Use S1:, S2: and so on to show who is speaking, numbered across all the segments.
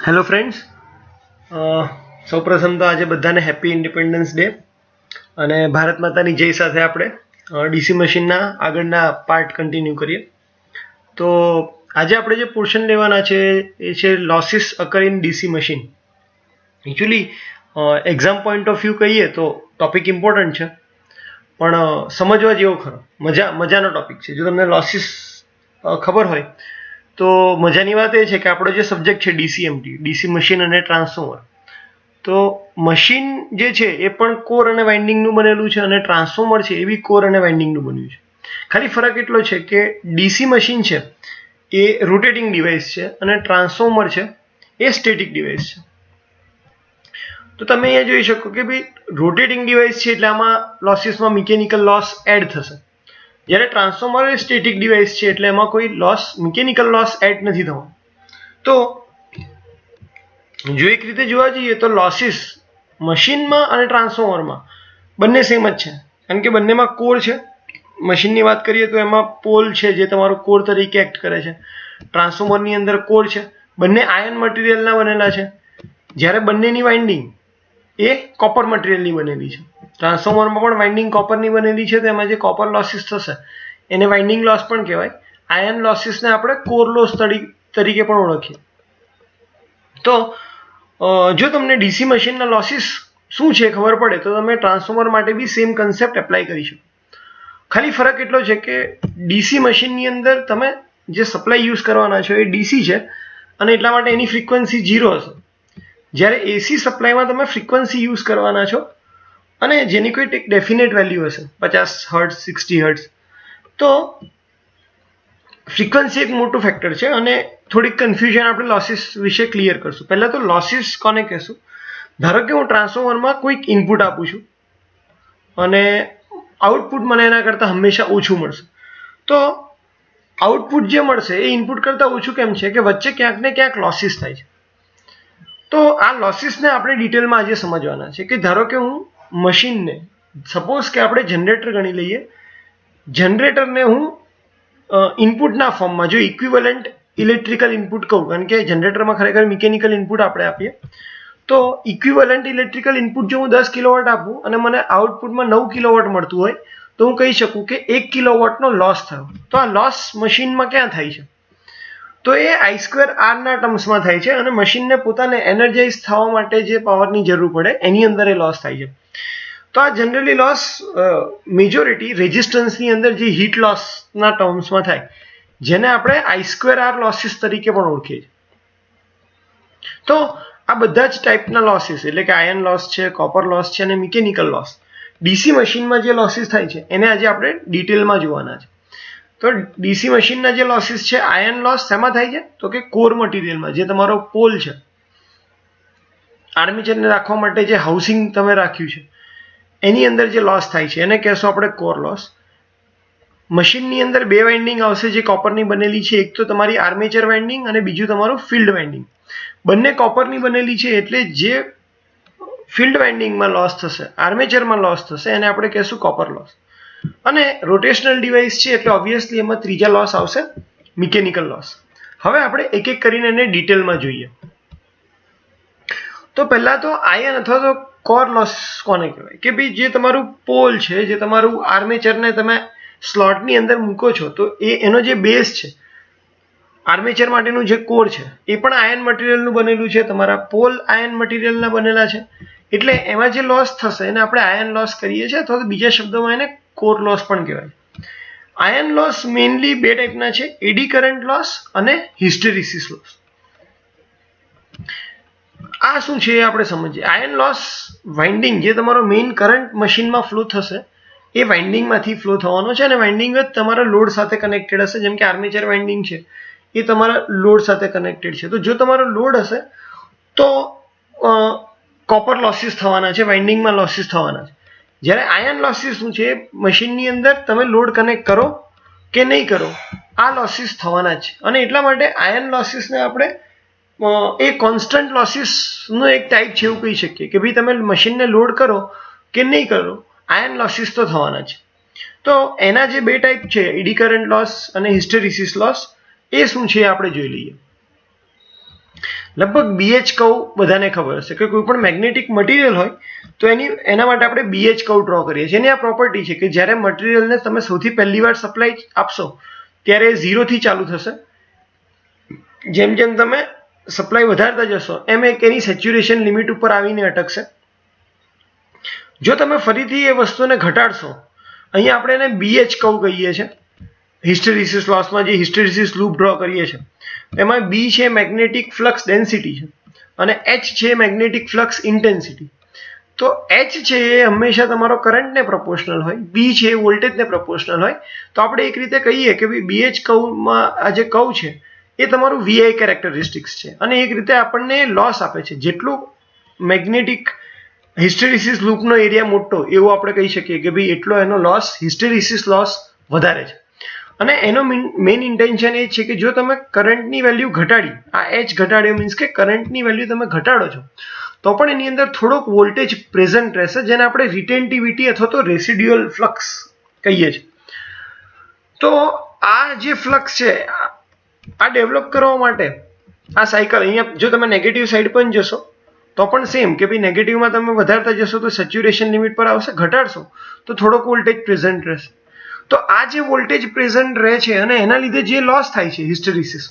S1: Hello friends, સૌપ્રથમ તો આજે બધાને હેપી ઇન્ડિપેન્ડન્સ ડે અને ભારત માતાની જય સાથે આપણે ડીસી મશીનના આગળના પાર્ટ કન્ટિન્યુ કરીએ. તો આજે આપણે જે પોર્શન લેવાના છે એ છે losses અકર in DC machine. Actually exam point of view કહીએ તો ટોપિક ઇમ્પોર્ટન્ટ છે, પણ સમજવા જેવો ખરો, મજાનો ટોપિક છે. જો તમને લોસીસ ખબર હોય તો મજાની વાત એ છે કે આપણો જે સબ્જેક્ટ છે ડીસીએમટી, ડીસી મશીન અને ટ્રાન્સફોર્મર, તો મશીન જે છે એ પણ કોર અને વાઇન્ડિંગનું બનેલું છે અને ટ્રાન્સફોર્મર છે એ બી કોર અને વાઇન્ડિંગનું બન્યું છે. ખાલી ફરક એટલો છે કે ડીસી મશીન છે એ રોટેટિંગ ડિવાઇસ છે અને ટ્રાન્સફોર્મર છે એ સ્ટેટિક ડિવાઇસ છે. તો તમે અહીંયા જોઈ શકો કે ભાઈ રોટેટિંગ ડિવાઇસ છે એટલે આમાં લોસીસમાં મિકેનિકલ લોસ એડ થશે, જ્યારે ટ્રાન્સફોર્મર એ સ્ટેટિક ડિવાઇસ છે એટલે એમાં કોઈ લોસ, મિકેનિકલ લોસ એડ નથી થવાનો. તો જો એક રીતે જોવા જઈએ તો લોસીસ મશીનમાં અને ટ્રાન્સફોર્મરમાં બંને સેમ જ છે, કારણ કે બંનેમાં કોર છે. મશીનની વાત કરીએ તો એમાં પોલ છે જે તમારો કોર તરીકે એક્ટ કરે છે. ટ્રાન્સફોર્મરની અંદર કોર છે, બંને આયર્ન મટીરિયલના બનેલા છે, જ્યારે બંનેની વાઇન્ડિંગ એ કોપર મટીરિયલની બનેલી છે. ટ્રાન્સફોર્મરમાં પણ વાઇન્ડિંગ કોપરની બનેલી છે, તો એમાં જે કોપર લોસીસ થશે એને વાઇન્ડિંગ લોસ પણ કહેવાય. આયર્ન લોસીસને આપણે કોર લોસ તરીકે પણ ઓળખીએ. તો જો તમને ડીસી મશીનના લોસીસ શું છે ખબર પડે તો તમે ટ્રાન્સફોર્મર માટે બી સેમ કન્સેપ્ટ એપ્લાય કરી શકો. ખાલી ફરક એટલો છે કે ડીસી મશીનની અંદર તમે જે સપ્લાય યુઝ કરવાના છો એ ડીસી છે અને એટલા માટે એની ફ્રીક્વન્સી 0 હશે, જ્યારે એસી સપ્લાયમાં તમે ફ્રીક્વન્સી યુઝ કરવાના છો અને જેની કોઈ એક ડેફિનેટ વેલ્યુ હશે, 50 હર્ટ્ઝ, 60 હર્ટ્ઝ. તો ફ્રીક્વન્સી એક મોટું ફેક્ટર છે અને થોડીક કન્ફ્યુઝન આપણે લોસીસ વિશે ક્લિયર કરશું. પહેલાં તો લોસીસ કોને કહેશું? ધારો કે હું ટ્રાન્સફોર્મરમાં કોઈક ઇનપુટ આપું છું અને આઉટપુટ મને એના કરતાં હંમેશા ઓછું મળશે. તો આઉટપુટ જે મળશે એ ઇનપુટ કરતાં ઓછું કેમ છે કે વચ્ચે ક્યાંક ને ક્યાંક લોસીસ થાય છે. તો આ લોસીસને આપણે ડિટેલમાં આજે સમજવાના છે કે ધારો કે હું મશીનને, સપોઝ કે આપણે જનરેટર ગણી લઈએ, જનરેટરને હું ઇનપુટના ફોર્મમાં જો ઇક્વિવેલન્ટ ઇલેક્ટ્રિકલ ઇનપુટ કહું, કારણ કે જનરેટરમાં ખરેખર મિકેનિકલ ઇનપુટ આપણે આપીએ, તો ઇક્વિવેલન્ટ ઇલેક્ટ્રિકલ ઇનપુટ જો હું 10 કિલોવોટ આપું અને મને આઉટપુટમાં 9 કિલોવોટ મળતું હોય તો હું કહી શકું કે 1 કિલોવોટનો લોસ થયો. તો આ લોસ મશીનમાં ક્યાં થાય છે? તો એ I²R ના ટર્મ્સમાં થાય છે અને મશીનને પોતાને એનર્જાઇઝ થવા માટે જે પાવરની જરૂર પડે એની અંદર એ લોસ થાય છે. તો આ જનરલી લોસ મેજોરિટી રેઝિસ્ટન્સની અંદર જે હીટ લોસના ટર્મ્સમાં થાય, જેને આપણે I²R લોસીસ તરીકે પણ ઓળખીએ છીએ. તો આ બધા જ ટાઈપના લોસીસ, એટલે કે આયર્ન લોસ છે, કોપર લોસ છે અને મિકેનિકલ લોસ, ડીસી મશીનમાં જે લોસીસ થાય છે એને આજે આપણે ડિટેલમાં જોવાના છે. તો ડીસી મશીનના જે લોસીસ છે, આયર્ન લોસ શેમાં થાય છે તો કે કોર મટીરિયલમાં, જે તમારો પોલ છે, આર્મેચરને રાખવા માટે જે હાઉસિંગ તમે રાખ્યું છે એની અંદર જે લોસ થાય છે એને કહેશું આપણે કોર લોસ. મશીનની અંદર બે વાઇન્ડિંગ આવશે જે કોપરની બનેલી છે, એક તો તમારી આર્મેચર વાઇન્ડિંગ અને બીજું તમારું ફિલ્ડ વાઇન્ડિંગ. બંને કોપરની બનેલી છે એટલે જે ફિલ્ડ વાઇન્ડિંગમાં લોસ થશે, આર્મેચરમાં લોસ થશે, એને આપણે કહેશું કોપર લોસ. અને રોટેશનલ ડિવાઇસ છે એટલે ઓબ્વિયસલી એમાં ત્રીજા લોસ આવશે, મિકેનિકલ લોસ. હવે આપણે એક એક કરીને એને ડિટેલમાં જોઈએ. તો પહેલા તો આયર્ન અથવા તો કોર લોસ કોને કહેવાય કે ભાઈ જે તમારું પોલ છે, જે તમારું આર્મેચરને તમે સ્લોટની અંદર મૂકો છો, તો એનો જે બેઝ છે, આર્મેચર માટેનું જે કોર છે એ પણ આયર્ન મટીરિયલનું બનેલું છે, તમારા પોલ આયર્ન મટીરિયલના બનેલા છે, એટલે એમાં જે લોસ થશે એને આપણે આયર્ન લોસ કરીએ છીએ, અથવા તો બીજા શબ્દોમાં એને કોર લોસ પણ કહેવાય. આયર્ન લોસ મેઇનલી બે ટાઈપના છે, એડી કરંટ લોસ અને હિસ્ટેરિસિસ લોસ. આ શું છે એ આપણે સમજીએ. આયર્ન લોસ વાઇન્ડિંગ, જે તમારો મેઇન કરંટ મશીનમાં ફ્લો થશે એ વાઇન્ડિંગમાંથી ફ્લો થવાનો છે અને વાઇન્ડિંગ જ તમારા લોડ સાથે કનેક્ટેડ હશે. જેમ કે આર્મેચર વાઇન્ડિંગ છે એ તમારા લોડ સાથે કનેક્ટેડ છે. તો જો તમારો લોડ હશે તો કોપર લોસીસ થવાના છે, વાઇન્ડિંગમાં લોસીસ થવાના છે. જ્યારે આયર્ન લોસીસ શું છે, મશીનની અંદર તમે લોડ કનેક્ટ કરો કે નહીં કરો, આ લોસીસ થવાના જ છે. અને એટલા માટે આયર્ન લોસીસને આપણે એ કોન્સ્ટન્ટ લોસીસનો એક ટાઈપ છે એવું કહી શકીએ કે ભાઈ તમે મશીનને લોડ કરો કે નહીં કરો, આયર્ન લોસીસ તો થવાના છે. તો એના જે બે ટાઈપ છે, એડી કરંટ લોસ અને હિસ્ટેરિસિસ લોસ, એ શું છે આપણે જોઈ લઈએ. લગભગ BH કર્વ બધાને ખબર હશે કે કોઈ પણ મેગ્નેટિક મટીરિયલ હોય તો એના માટે આપણે BH કર્વ ડ્રો કરીએ છીએ. એની આ પ્રોપર્ટી છે કે જ્યારે મટીરિયલને તમે સૌથી પહેલી વાર સપ્લાય આપશો ત્યારે 0 થી ચાલુ થશે. જેમ જેમ તમે સપ્લાય વધારતા જશો એમ એની સેચ્યુરેશન લિમિટ ઉપર આવીને અટકશે. જો તમે ફરીથી એ વસ્તુને ઘટાડશો, અહીંયા આપણે એને BH કર્વ કહીએ છીએ. હિસ્ટેરિસિસ લોસમાં જે હિસ્ટેરિસિસ લૂપ ડ્રો કરીએ છીએ એમાં B છે મેગ્નેટિક ફ્લક્સ ડેન્સિટી છે અને H છે મેગ્નેટિક ફ્લક્સ ઇન્ટેન્સિટી. તો H છે એ હંમેશા તમારો કરંટને પ્રપોર્શનલ હોય, B છે એ વોલ્ટેજને પ્રપોર્શનલ હોય. તો આપણે એક રીતે કહીએ કે ભાઈ BH કર્વમાં આ જે કર્વ છે એ તમારું VI કેરેક્ટરિસ્ટિક્સ છે અને એક રીતે આપણને લોસ આપે છે. જેટલું મેગ્નેટિક હિસ્ટેરિસિસ લૂપનો એરિયા મોટો એવું આપણે કહી શકીએ કે ભાઈ એટલો એનો લોસ હિસ્ટેરિસિસ લોસ વધારે છે. અને એનો મેઇન ઇન્ટેન્શન એ છે કે જો તમે કરંટની વેલ્યુ ઘટાડી, આ H ઘટાડ્યો મીન્સ કે કરંટની વેલ્યુ તમે ઘટાડો છો તો પણ એની અંદર થોડોક વોલ્ટેજ પ્રેઝન્ટ રહેશે, જેને આપણે રિટેન્ટિવિટી અથવા તો રેસિડ્યુઅલ ફ્લક્સ કહીએ છીએ. તો આ જે ફ્લક્સ છે આ ડેવલપ કરવા માટે આ સાયકલ અહીંયા જો તમે નેગેટિવ સાઈડ પણ જશો તો પણ સેમ કે ભાઈ નેગેટિવમાં તમે વધારતા જશો તો સેચ્યુરેશન લિમિટ પર આવશે, ઘટાડશો તો થોડોક વોલ્ટેજ પ્રેઝન્ટ રહેશે. તો આ જે વોલ્ટેજ પ્રેઝન્ટ રહે છે અને એના લીધે જે લોસ થાય છે હિસ્ટેરિસિસ,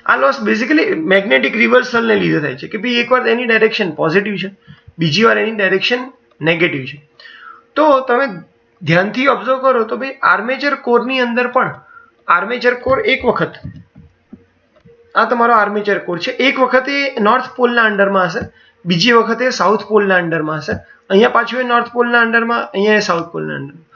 S1: આ લોસ બેઝિકલી મેગ્નેટિક રિવર્સલને લીધે થાય છે કે ભાઈ એકવાર એની ડાયરેક્શન પોઝિટિવ છે, બીજી વાર એની ડાયરેક્શન નેગેટિવ છે. તો તમે ધ્યાનથી ઓબ્ઝર્વ કરો તો ભાઈ આર્મેચર કોરની અંદર પણ આર્મેચર કોર એક વખત, આ તમારો આર્મેચર કોર છે, એક વખતે નોર્થ પોલના અંડરમાં હશે, બીજી વખતે સાઉથ પોલના અંડરમાં હશે. અહીંયા પાછું એ નોર્થ પોલના અંડરમાં, અહીંયા એ સાઉથ પોલના અંડરમાં.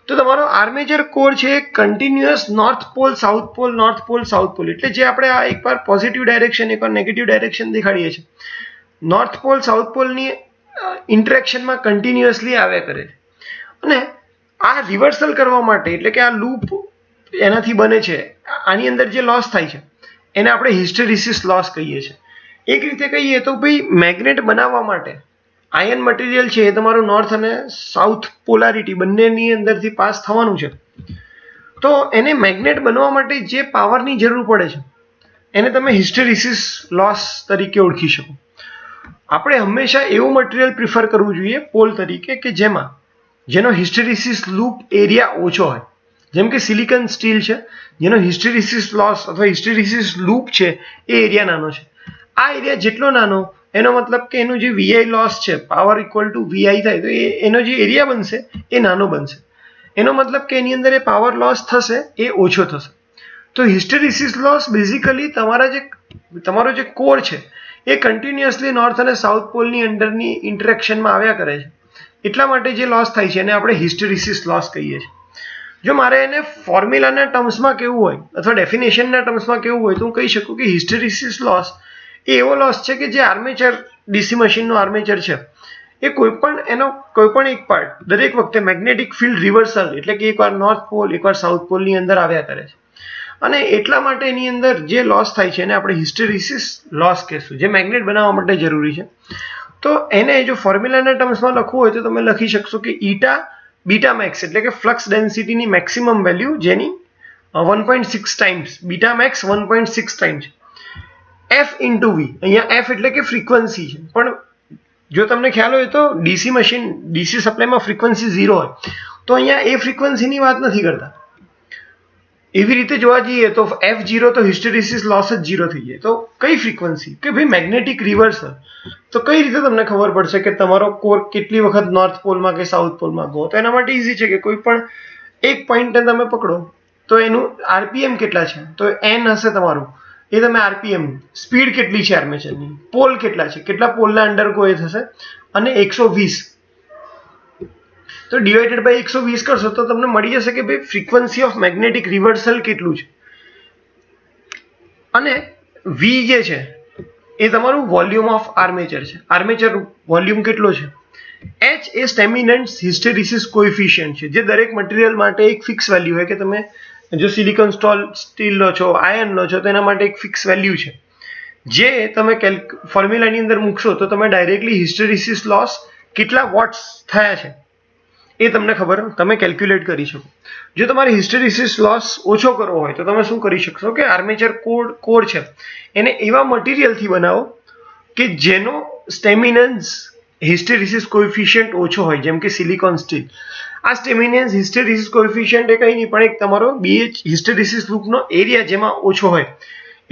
S1: તો તમારો આર્મેચર કોર છે continuous north pole south pole north pole south pole. એટલે જે આપણે આ એકવાર પોઝિટિવ ડાયરેક્શન એકવાર નેગેટિવ ડાયરેક્શન દેખાડીએ છીએ, નોર્થ પોલ સાઉથ પોલની ઇન્ટરેક્શનમાં કન્ટિન્યુઅસલી આવ્યા કરે છે. અને આ રિવર્સલ કરવા માટે એટલે કે આ લૂપ એનાથી બને છે, આની અંદર જે લોસ થાય છે એને આપણે હિસ્ટેરિસિસ લોસ કહીએ છીએ. એક રીતે કહીએ તો ભાઈ મેગ્નેટ બનાવવા માટે આયન મટીરિયલ છે એ તમારું નોર્થ અને સાઉથ પોલારિટી બંનેની અંદરથી પાસ થવાનું છે. તો એને મેગ્નેટ બનવા માટે જે પાવરની જરૂર પડે છે એને તમે હિસ્ટેરિસિસ લોસ તરીકે ઓળખી શકો. આપણે હંમેશા એવું મટીરિયલ પ્રિફર કરવું જોઈએ પોલ તરીકે કે જેનો હિસ્ટેરિસિસ લૂપ એરિયા ઓછો હોય. જેમ કે સિલિકોન સ્ટીલ છે જેનો હિસ્ટેરિસિસ લોસ અથવા હિસ્ટેરિસિસ લૂપ છે એ એરિયા નાનો છે. આ એરિયા જેટલો નાનો એનો મતલબ કે એનું જે VI લોસ છે પાવર ઇક્વલ ટુ VI થાય તો એનો જે એરિયા બનશે એ નાનો બનશે. એનો મતલબ કે એની અંદર એ પાવર લોસ થશે એ ઓછો થશે. તો હિસ્ટેરિસિસ લોસ બેઝિકલી તમારો જે કોર છે એ કન્ટિન્યુઅસલી નોર્થ અને સાઉથ પોલની અંડરની ઇન્ટરેક્શનમાં આવ્યા કરે છે. એટલા માટે જે લોસ થાય છે એને આપણે હિસ્ટેરિસિસ લોસ કહીએ છીએ. જો મારે એને ફોર્મ્યુલાના ટર્મ્સમાં કેવું હોય અથવા ડેફિનેશનના ટર્મ્સમાં કેવું હોય તો હું કહી શકું કે હિસ્ટેરિસિસ લોસ એ એવો લોસ છે કે જે આર્મેચર ડીસી મશીનનો આર્મેચર છે એ કોઈપણ એક પાર્ટ દરેક વખતે મેગ્નેટિક ફિલ્ડ રિવર્સલ એટલે કે એકવાર નોર્થ પોલ એકવાર સાઉથ પોલની અંદર આવ્યા કરે છે. અને એટલા માટે એની અંદર જે લોસ થાય છે એને આપણે હિસ્ટેરિસિસ લોસ કહેશું, જે મેગ્નેટ બનાવવા માટે જરૂરી છે. તો એને જો ફોર્મ્યુલાના ટર્મ્સમાં લખવું હોય તો તમે લખી શકશો કે ઈટા બીટા મેક્સ એટલે કે ફ્લક્સ ડેન્સિટીની મેક્સિમમ વેલ્યુ જેની 1.6 times beta max 1.6 times F into V. અહીંયા F એટલે કે ફ્રીક્વન્સી છે, પણ જો તમને ખ્યાલ હોય તો ડીસી સપ્લાયમાં ફ્રીક્વન્સી 0 હોય તો અહીંયા એ ફ્રીક્વન્સીની વાત નથી કરતા. એવી રીતે જોવા જઈએ તો F0 તો હિસ્ટેરિસિસ લોસ જ 0 થઈ જાય. તો કઈ ફ્રીક્વન્સી કે ભાઈ મેગ્નેટિક રિવર્સલ. તો કઈ રીતે તમને ખબર પડશે કે તમારો કોર કેટલી વખત નોર્થ પોલમાં કે સાઉથ પોલમાં ગયો? તો એના માટે ઇઝી છે કે કોઈ પણ એક પોઈન્ટને તમે પકડો તો એનું RPM કેટલા છે તો N હશે તમારું, એ તમે RPM સ્પીડ કેટલી છે આર્મેચરની, પોલ કેટલા છે, કેટલા પોલના અંડર ગો એ થશે અને 120 તો ડિવાઇડેડ બાય 120 કરશો તો તમને મળી જશે કે ભાઈ ફ્રીક્વન્સી ઓફ મેગ્નેટિક રિવર્સલ કેટલું છે. અને V જે છે એ તમારું વોલ્યુમ ઓફ આર્મેચર છે, આર્મેચર વોલ્યુમ કેટલો છે. H એ સ્ટેમિનન્ટ હિસ્ટેરિસિસ કોએફિશિયન્ટ છે જે દરેક મટીરિયલ માટે એક ફિક્સ વેલ્યુ હોય કે તમે જો સિલિકોન સ્ટીલ લો છો, આયન લો છો તો એના માટે એક ફિક્સ વેલ્યુ છે જે તમે ફોર્મ્યુલાની અંદર મૂકશો તો તમે ડાયરેક્ટલી હિસ્ટેરિસિસ લોસ કેટલા વોટ્સ થયા છે એ તમને ખબર, તમે કેલ્ક્યુલેટ કરી શકો. જો તમારે હિસ્ટેરિસિસ લોસ ઓછો કરવો હોય તો તમે શું કરી શકશો કે આર્મેચર કોર છે એને એવા મટીરિયલથી બનાવો કે જેનો સ્ટેમિનન્સ હિસ્ટેરિસિસ કોએફિશિયન્ટ ઓછો હોય, જેમ કે સિલિકોન સ્ટીલ. આ સ્ટેમિનન્સ હિસ્ટેરિસિસ કોએફિશિયન્ટ એ કંઈ નહીં પણ એક તમારો BH હિસ્ટેરિસિસ લૂપનો એરિયા જેમાં ઓછો હોય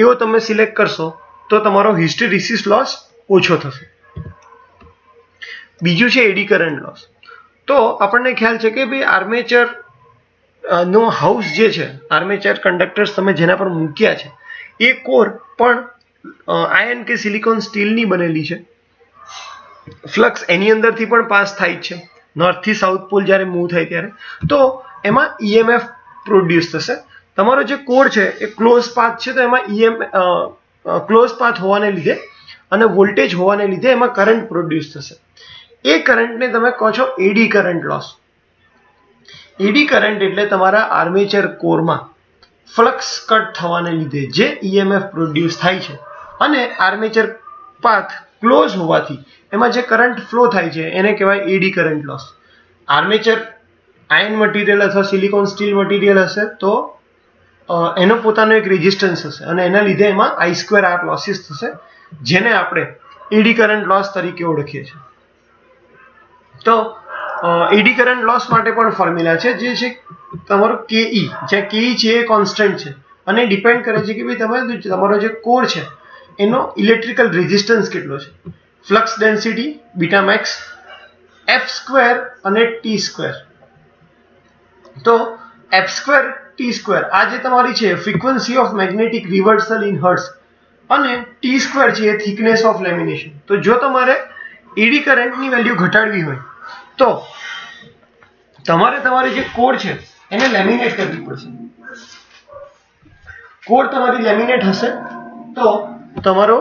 S1: એવો તમે સિલેક્ટ કરશો તો તમારો હિસ્ટેરિસિસ લોસ ઓછો થશે. બીજું છે એડી કરંટ લોસ. તો આપણને ખ્યાલ છે કે ભાઈ આર્મેચર નો હાઉસ જે છે, આર્મેચર કંડક્ટર્સ તમે જેના પર મૂક્યા છે એ કોર પણ આયર્ન કે સિલિકોન સ્ટીલની બનેલી છે. ફ્લક્સ એની અંદરથી પણ પાસ થાય છે નોર્થથી સાઉથ પોલ જ્યારે મૂવ થાય ત્યારે, તો એમાં EMF પ્રોડ્યુસ થશે. તમારો જે કોર છે એ ક્લોઝ પાથ છે, તો એમાં ક્લોઝ પાથ હોવાને લીધે અને વોલ્ટેજ હોવાને લીધે એમાં કરંટ પ્રોડ્યુસ થશે. એ કરંટને તમે કહો છો eddy current loss. Eddy current એટલે તમારા આર્મેચર કોરમાં ફ્લક્સ કટ થવાને લીધે જે EMF પ્રોડ્યુસ થાય છે અને આર્મેચર પાથ ક્લોઝ હોવાથી એમાં જે કરંટ ફ્લો થાય છે એને કહેવાય eddy current loss. Armature iron material અથવા સિલિકોન સ્ટીલ મટીરિયલ હશે તો એનો પોતાનો એક રેઝિસ્ટન્સ હશે અને એના લીધે એમાં I2R લોસીસ થશે, જેને આપણે એડી કરંટ લોસ તરીકે ઓળખીએ છીએ. તો એડી કરંટ લોસ માટે પણ ફોર્મ્યુલા છે જે છે તમારો KE, જ્યાં KE છે એ કોન્સ્ટન્ટ છે અને ડિપેન્ડ કરે છે કે ભાઈ તમારો જે કોર છે એનો ઇલેક્ટ્રિકલ રેઝિસ્ટન્સ કેટલો છે. Flux density beta max, F² અને T². તો F² T² આ જે તમારી છે frequency of magnetic reversal in hertz અને T² છે એ થિકનેસ ઓફ લેમિનેશન. તો જો તમારે એડી કરંટની વેલ્યુ ઘટાડવી હોય તો તમારે તમારી જે કોર છે એને લેમિનેટ કરવી પડશે. કોર તમારી લેમિનેટ હશે તો તમારો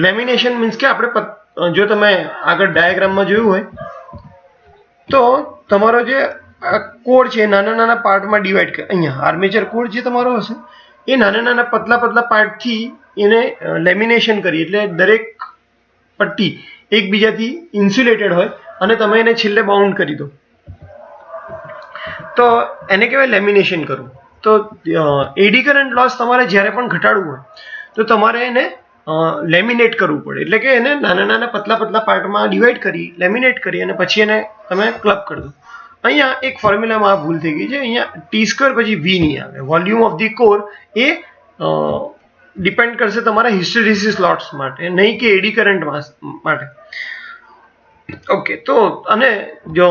S1: લેમિનેશન મીન્સ કે આપણે જો તમે આગળ ડાયાગ્રામમાં જોયું હોય તો તમારો જે કોર છે નાના નાના પાર્ટમાં ડિવાઈડ કરે. અહીંયા આર્મેચર કોર જે તમારો હશે એ નાના નાના પતલા પતલા પાર્ટથી એને લેમિનેશન કરી, એટલે દરેક પટ્ટી એકબીજાથી ઇન્સ્યુલેટેડ હોય અને તમે એને છેલ્લે બાઉન્ડ કરી દો તો એને કહેવાય લેમિનેશન કરવું. તો એડી કરંટ લોસ તમારે જ્યારે પણ ઘટાડવું હોય તો તમારે એને લેમિનેટ કરવું પડે, એટલે કે એને નાના નાના પતલા પતલા પાર્ટમાં ડિવાઈડ કરી લેમિનેટ કરી અને પછી એને તમે ક્લબ કરી દો. અહીંયા એક ફોર્મ્યુલામાં આ ભૂલ થઈ ગઈ છે. અહીંયા T² પછી V નહીં આવે. Volume of the core A depend કરશે તમારા હિસ્ટેરિસિસ લોસ માટે, નહીં કે એડી કરંટ માટે. ઓકે, તો અને જો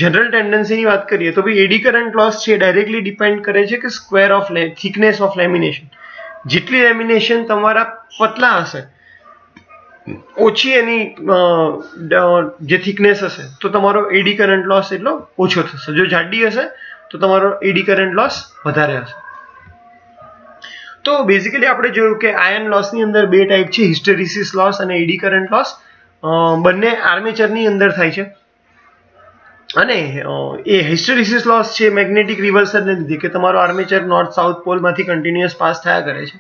S1: જનરલ ટેન્ડન્સીની વાત કરીએ તો ભાઈ એડી કરંટ લોસ છે ડાયરેક્ટલી ડિપેન્ડ કરે છે કે square of thickness of lamination. જેટલી લેમિનેશન તમારા પતલા હશે ઓછી એની જે થિકનેસ હશે તો તમારો એડી કરંટ લોસ એટલો ઓછો થશે. જો જાડી હશે તો તમારો એડી કરંટ લોસ વધારે હશે. તો બેઝિકલી આપણે જોયું કે આયર્ન લોસની અંદર બે ટાઈપ છે, હિસ્ટેરિસિસ લોસ અને એડી કરંટ લોસ. બંને આર્મેચરની અંદર થાય છે અને એ હિસ્ટેરિસિસ લોસ છે મેગ્નેટિક રિવર્સલને લીધે કે તમારો આર્મેચર નોર્થ સાઉથ પોલમાંથી કન્ટિન્યુઅસ પાસ થયા કરે છે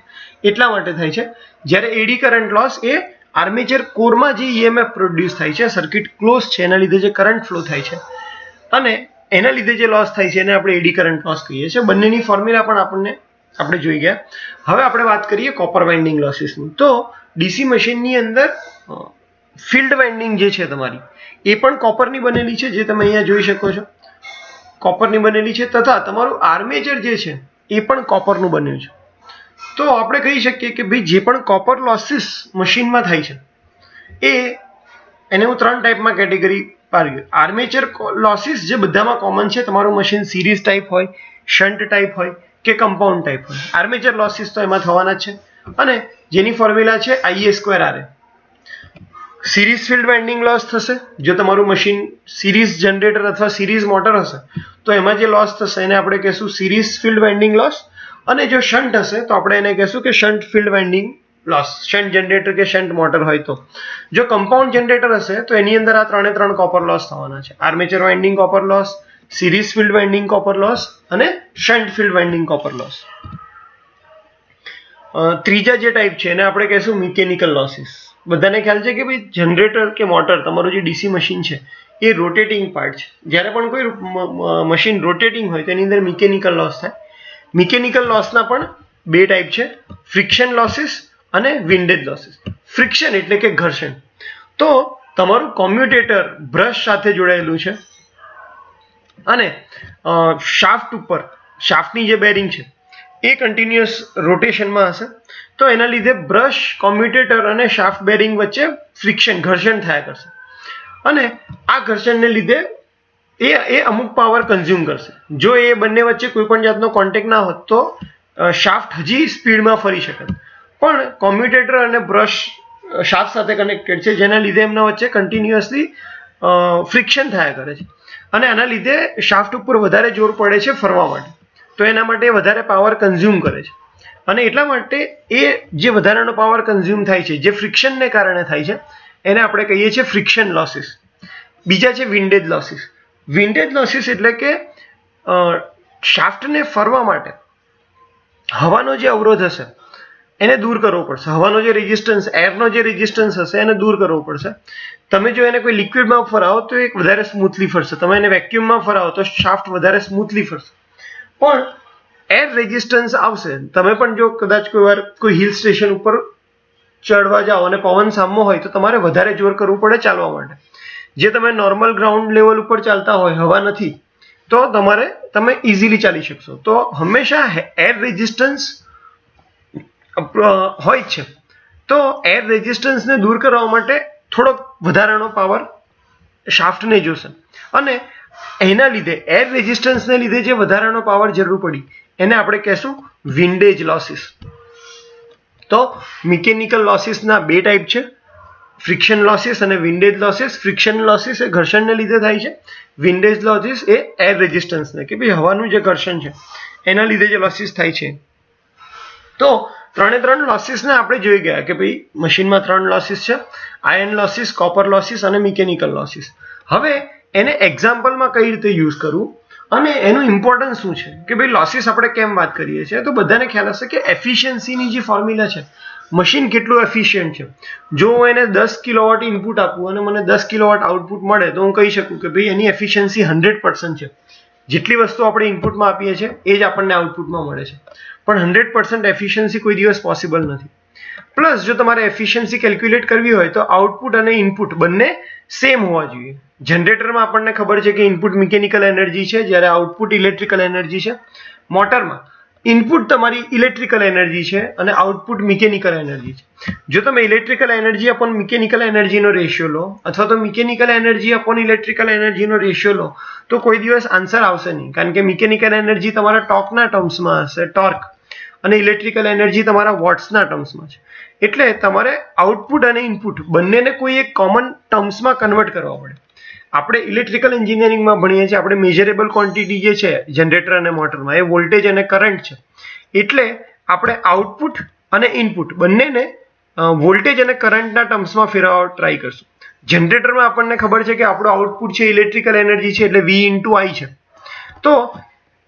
S1: એટલા માટે થાય છે. જ્યારે એડી કરંટ લોસ એ આર્મેચર કોરમાં જે EMF પ્રોડ્યુસ થાય છે, સર્કિટ ક્લોઝ છે એના લીધે જે કરંટ ફ્લો થાય છે અને એના લીધે જે લોસ થાય છે એને આપણે એડી કરંટ લોસ કહીએ છીએ. બંનેની ફોર્મ્યુલા પણ આપણે જોઈ ગયા. હવે આપણે વાત કરીએ કોપર વાઇન્ડિંગ લોસીસની. તો DC મશીનની અંદર ફિલ્ડ વાઇન્ડિંગ જે છે તમારી એ પણ કોપરની બનેલી છે, જે તમે અહીંયા જોઈ શકો છો કોપરની બનેલી છે, તથા તમારું આર્મેચર જે છે એ પણ કોપરનું બન્યું છે. તો આપણે કહી શકીએ કે ભાઈ જે પણ કોપર લોસીસ મશીનમાં થાય છે એને હું 3 ટાઈપમાં કેટેગરી પાડી. આર્મેચર લોસીસ જે બધામાં કોમન છે, તમારું મશીન સિરીઝ ટાઈપ હોય, શન્ટ ટાઈપ હોય કે કમ્પાઉન્ડ ટાઈપ હોય, આર્મેચર લોસીસ તો એમાં થવાના જ છે અને જેની ફોર્મ્યુલા છે Ia²Ra. Series field winding loss થશે જો તમારું મશીન સિરીઝ જનરેટર અથવા સિરીઝ મોટર હશે તો એમાં જે લોસ થશે એને આપણે કહેશું સિરીઝ ફિલ્ડ વાઇન્ડિંગ લોસ, અને જો શન્ટ હશે તો આપણે એને કહેશું કે shunt field winding loss. Shunt generator કે શન્ટ મોટર હોય તો. જો કમ્પાઉન્ડ જનરેટર હશે તો એની અંદર આ 3 કોપર લોસ થવાના છે: armature winding copper loss, series field winding copper loss અને shunt field winding copper loss. ત્રીજા જે ટાઈપ છે એને આપણે કહેશું મિકેનિકલ લોસીસ. બધાને ખ્યાલ છે કે ભાઈ જનરેટર કે મોટર તમારું જે DC મશીન છે એ રોટેટિંગ પાર્ટ છે. જ્યારે પણ કોઈ મશીન રોટેટિંગ હોય તેની અંદર મિકેનિકલ લોસ થાય. મિકેનિકલ લોસના પણ બે ટાઈપ છે, ફ્રિક્શન લોસીસ અને વિન્ડેજ લોસીસ. ફ્રિક્શન એટલે કે ઘર્ષણ. તો તમારું કોમ્યુટેટર બ્રશ સાથે જોડાયેલું છે અને શાફ્ટ ઉપર, શાફ્ટની જે બેરિંગ છે એ કન્ટિન્યુઅસ રોટેશનમાં હશે. તો એના લીધે બ્રશ, કોમ્યુટેટર અને શાફ્ટ બેરિંગ વચ્ચે ફ્રિક્શન, ઘર્ષણ થયા કરશે અને આ ઘર્ષણને લીધે એ અમુક પાવર કન્ઝ્યુમ કરશે. જો એ બંને વચ્ચે કોઈ પણ જાતનો કોન્ટેક્ટ ના હોત તો શાફ્ટ હજી સ્પીડમાં ફરી શકે, પણ કોમ્યુટેટર અને બ્રશ શાફ્ટ સાથે કનેક્ટેડ છે, જેના લીધે એમના વચ્ચે કન્ટિન્યુઅસલી ફ્રિક્શન થયા કરે છે અને આના લીધે શાફ્ટ ઉપર વધારે જોર પડે છે ફરવા માટે. તો એના માટે વધારે પાવર કન્ઝ્યુમ કરે છે અને એટલા માટે એ જે વધારાનો પાવર કન્ઝ્યુમ થાય છે, જે ફ્રિક્શનને કારણે થાય છે, એને આપણે કહીએ છીએ ફ્રિક્શન લોસીસ. બીજા છે વિન્ડેજ લોસીસ. વિન્ડેજ લોસીસ એટલે કે શાફ્ટને ફરવા માટે હવાનો જે અવરોધ હશે એને દૂર કરવો પડશે. હવાનો જે રેઝિસ્ટન્સ, એરનો જે રેઝિસ્ટન્સ હશે એને દૂર કરવો પડશે. તમે જો એને કોઈ લિક્વિડમાં ફરાવો તો એ વધારે સ્મૂથલી ફરશે. તમે એને વેક્યુમમાં ફરાવો તો શાફ્ટ વધારે સ્મૂથલી ફરશે. પણ એર રેઝિસ્ટન્સ આવશે. તમે પણ જો કદાચ કોઈ વાર કોઈ હિલ સ્ટેશન ઉપર ચડવા જાઓ અને પવન સામો હોય તો તમારે વધારે જોર કરવું પડે ચાલવા માટે. જે તમે નોર્મલ ગ્રાઉન્ડ લેવલ ઉપર ચાલતા હોય, હવા નથી, તો તમે ઇઝીલી ચાલી શકશો. તો હંમેશા એર રેઝિસ્ટન્સ હોય જ છે. તો એર રેઝિસ્ટન્સને દૂર કરવા માટે થોડોક વધારાનો પાવર શાફ્ટને જોશે અને એના લીધે, એર રેઝિસ્ટન્સને લીધે જે વધારાનો પાવર જરૂર પડી એને આપણે કહેશું વિન્ડેજ લોસીસ. તો મિકેનિકલ લોસીસના બે ટાઈપ છે, ફ્રિક્શન લોસીસ અને વિન્ડેજ લોસીસ. ફ્રિક્શન લોસીસ એ ઘર્ષણને લીધે થાય છે. વિન્ડેજ લોસીસ એ એર રેઝિસ્ટન્સને, કે ભાઈ હવાનું જે ઘર્ષણ છે એના લીધે જે લોસીસ થાય છે. તો ત્રણ લોસીસને આપણે જોઈ ગયા કે ભાઈ મશીનમાં 3 લોસીસ છે, આયર્ન લોસીસ, કોપર લોસીસ અને મિકેનિકલ લોસીસ. હવે એને એક્ઝામ્પલમાં કઈ રીતે યુઝ કરવું અને એનું ઇમ્પોર્ટન્સ શું છે, કે ભાઈ લોસીસ આપણે કેમ વાત કરીએ છીએ. તો બધાને ખ્યાલ હશે કે એફિશિયન્સીની જે ફોર્મ્યુલા છે, મશીન કેટલું એફિશિયન્ટ છે. જો હું એને 10 કિલોવોટ ઇનપુટ આપું અને મને 10 કિલોવોટ આઉટપુટ મળે તો હું કહી શકું કે ભાઈ એની એફિશિયન્સી 100% છે. જેટલી વસ્તુ આપણે ઇનપુટમાં આપીએ છીએ એ જ આપણને આઉટપુટમાં મળે છે. પણ 100% એફિશિયન્સી કોઈ દિવસ પોસિબલ નથી. પ્લસ જો તમારે એફિશિયન્સી કેલ્ક્યુલેટ કરવી હોય તો આઉટપુટ અને ઇનપુટ બંને સેમ હોવા જોઈએ. જનરેટરમાં આપણને ખબર છે કે ઇનપુટ મિકેનિકલ એનર્જી છે, જ્યારે આઉટપુટ ઇલેક્ટ્રિકલ એનર્જી છે. મોટરમાં ઇનપુટ તમારી ઇલેક્ટ્રિકલ એનર્જી છે અને આઉટપુટ મિકેનિકલ એનર્જી છે. જો તમે ઇલેક્ટ્રિકલ એનર્જી અપોન મિકેનિકલ એનર્જીનો રેશિયો લો અથવા તો મિકેનિકલ એનર્જી અપોન ઇલેક્ટ્રિકલ એનર્જીનો રેશિયો લો તો કોઈ દિવસ આન્સર આવશે નહીં, કારણ કે મિકેનિકલ એનર્જી તમારા ટોર્કના ટર્મ્સમાં હશે, ટોર્ક, અને ઇલેક્ટ્રિકલ એનર્જી તમારા વોટ્સના ટર્મ્સમાં છે. એટલે તમારે આઉટપુટ અને ઇનપુટ બંનેને કોઈ એક કોમન ટર્મ્સમાં કન્વર્ટ કરવા પડે. આપણે ઇલેક્ટ્રિકલ એન્જિનિયરિંગમાં ભણીએ છીએ, આપણે મેઝરેબલ ક્વોન્ટિટી જે છે જનરેટર અને મોટરમાં એ વોલ્ટેજ અને કરંટ છે. એટલે આપણે આઉટપુટ અને ઇનપુટ બંનેને વોલ્ટેજ અને કરંટના ટર્મ્સમાં ફેરવવા ટ્રાય કરશું. જનરેટરમાં આપણને ખબર છે કે આપણું આઉટપુટ છે ઇલેક્ટ્રિકલ એનર્જી છે, એટલે V × I છે. તો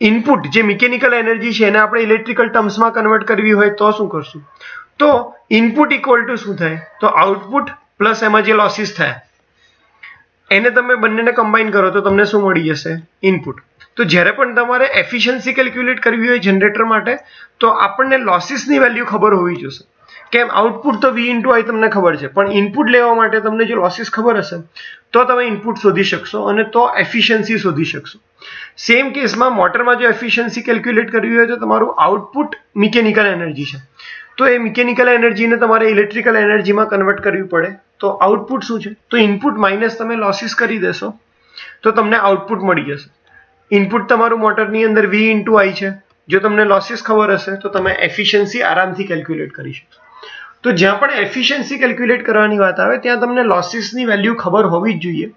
S1: ઇનપુટ જે મિકેનિકલ એનર્જી છે એને આપણે ઇલેક્ટ્રિકલ ટર્મ્સમાં કન્વર્ટ કરવી હોય તો શું કરશું? તો ઇનપુટ ઇક્વલ ટુ શું થાય? તો આઉટપુટ પ્લસ એમાં જે લોસીસ થાય એને તમે બંનેને કમ્બાઈન કરો તો તમને શું મળી જશે? ઇનપુટ. તો જ્યારે પણ તમારે એફિશિયન્સી કેલ્ક્યુલેટ કરવી હોય જનરેટર માટે તો આપણને લોસીસની વેલ્યુ ખબર હોવી જોઈએ. કેમ? આઉટપુટ તો V × I તમને ખબર છે, પણ ઇનપુટ લેવા માટે તમને જો લોસીસ ખબર હશે તો તમે ઇનપુટ શોધી શકશો અને તો એફિશિયન્સી શોધી શકશો. સેમ કેસમાં મોટરમાં જો એફિશિયન્સી કેલ્ક્યુલેટ કરવી હોય તો તમારું આઉટપુટ મિકેનિકલ એનર્જી છે, તો એ મિકેનિકલ એનર્જીને તમારે ઇલેક્ટ્રિકલ એનર્જીમાં કન્વર્ટ કરવી પડે. તો આઉટપુટ શું છે? તો ઇનપુટ માઇનસ તમે લોસીસ કરી દેશો તો તમને આઉટપુટ મળી જશે. ઇનપુટ તમારું મોટરની અંદર V × I છે. જો તમને લોસીસ ખબર હશે તો તમે એફિશિયન્સી આરામથી કેલ્ક્યુલેટ કરી શકશો. તો જ્યાં પણ એફિશિયન્સી કેલ્ક્યુલેટ કરવાની વાત આવે ત્યાં તમને લોસીસની વેલ્યુ ખબર હોવી જ જોઈએ.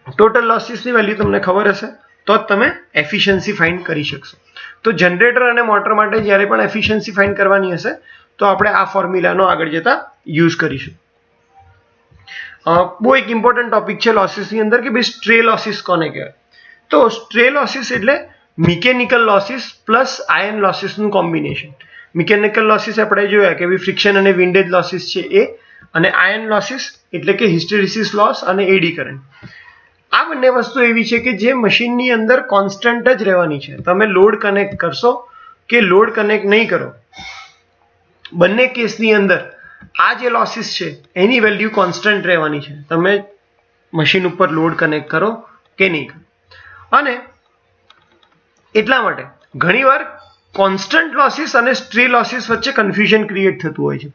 S1: ટોટલ લોસીસની વેલ્યુ તમને ખબર હશે તો જ તમે એફિશિયન્સી ફાઇન્ડ કરી શકશો. તો જનરેટર અને મોટર માટે જ્યારે પણ એફિશિયન્સી ફાઇન્ડ કરવાની હશે તો આપણે આ ફોર્મ્યુલાનો આગળ જતા યુઝ કરીશું. બહુ એક ઇમ્પોર્ટન્ટ ટોપિક છે લોસીસની અંદર કે ભાઈ સ્ટ્રે લોસીસ કોને કહેવાય? તો સ્ટ્રે લોસીસ એટલે મિકેનિકલ લોસીસ પ્લસ આયર્ન લોસીસનું કોમ્બિનેશન. મિકેનિકલ લોસીસ આપણે જોયા કે ભાઈ ફ્રિક્શન અને વિન્ડેજ લોસીસ છે એ અને આયન લોસીસ એટલે કે હિસ્ટેરિસિસ લોસ અને એડી કરંટ. આ બંને વસ્તુ એવી છે કે જે મશીનની અંદર કોન્સ્ટન્ટ જ રહેવાની છે. તમે લોડ કનેક્ટ કરશો કે લોડ કનેક્ટ નહીં કરો, બંને કેસની અંદર આ જે લોસીસ છે એની વેલ્યુ કોન્સ્ટન્ટ રહેવાની છે, તમે મશીન ઉપર લોડ કનેક્ટ કરો કે નહીં કરો. અને એટલા માટે ઘણીવાર કોન્સ્ટન્ટ લોસીસ અને સ્ટ્રે લોસીસ વચ્ચે કન્ફ્યુઝન ક્રિએટ થતું હોય છે.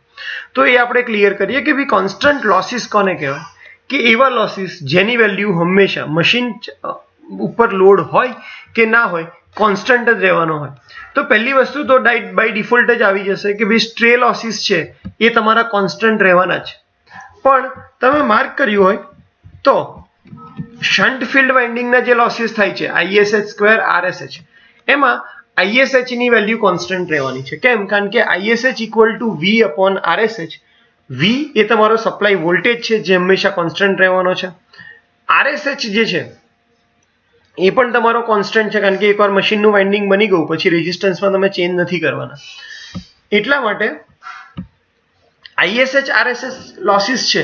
S1: તો એ આપણે ક્લિયર કરીએ કે ભાઈ કોન્સ્ટન્ટ લોસીસ કોને કહેવાય, કે એવા લોસીસ જેની વેલ્યુ હંમેશા મશીન ઉપર લોડ હોય કે ના હોય કોન્સ્ટન્ટ જ રહેવાનો હોય. તો પહેલી વસ્તુ તો બાય ડિફોલ્ટ જ આવી જશે કે ભાઈ સ્ટ્રે લોસીસ છે એ તમારા કોન્સ્ટન્ટ રહેવાના છે. પણ તમે માર્ક કર્યું હોય તો શન્ટ ફિલ્ડ વાઇન્ડિંગના જે લોસીસ થાય છે ISH2 RSH, એમાં ISH ની વેલ્યુ કોન્સ્ટન્ટ રહેવાની છે. કેમ? કારણ કે ISH equal to V/RSH. V એ તમારો સપ્લાય વોલ્ટેજ છે જે હંમેશા કોન્સ્ટન્ટ રહેવાનો છે. RSH જે છે એ પણ તમારો કોન્સ્ટન્ટ છે કારણ કે એકવાર મશીનનું વાઇન્ડિંગ બની ગયું પછી રેઝિસ્ટન્સમાં તમે ચેન્જ નથી કરવાના. એટલા માટે ISH RSH લોસીસ છે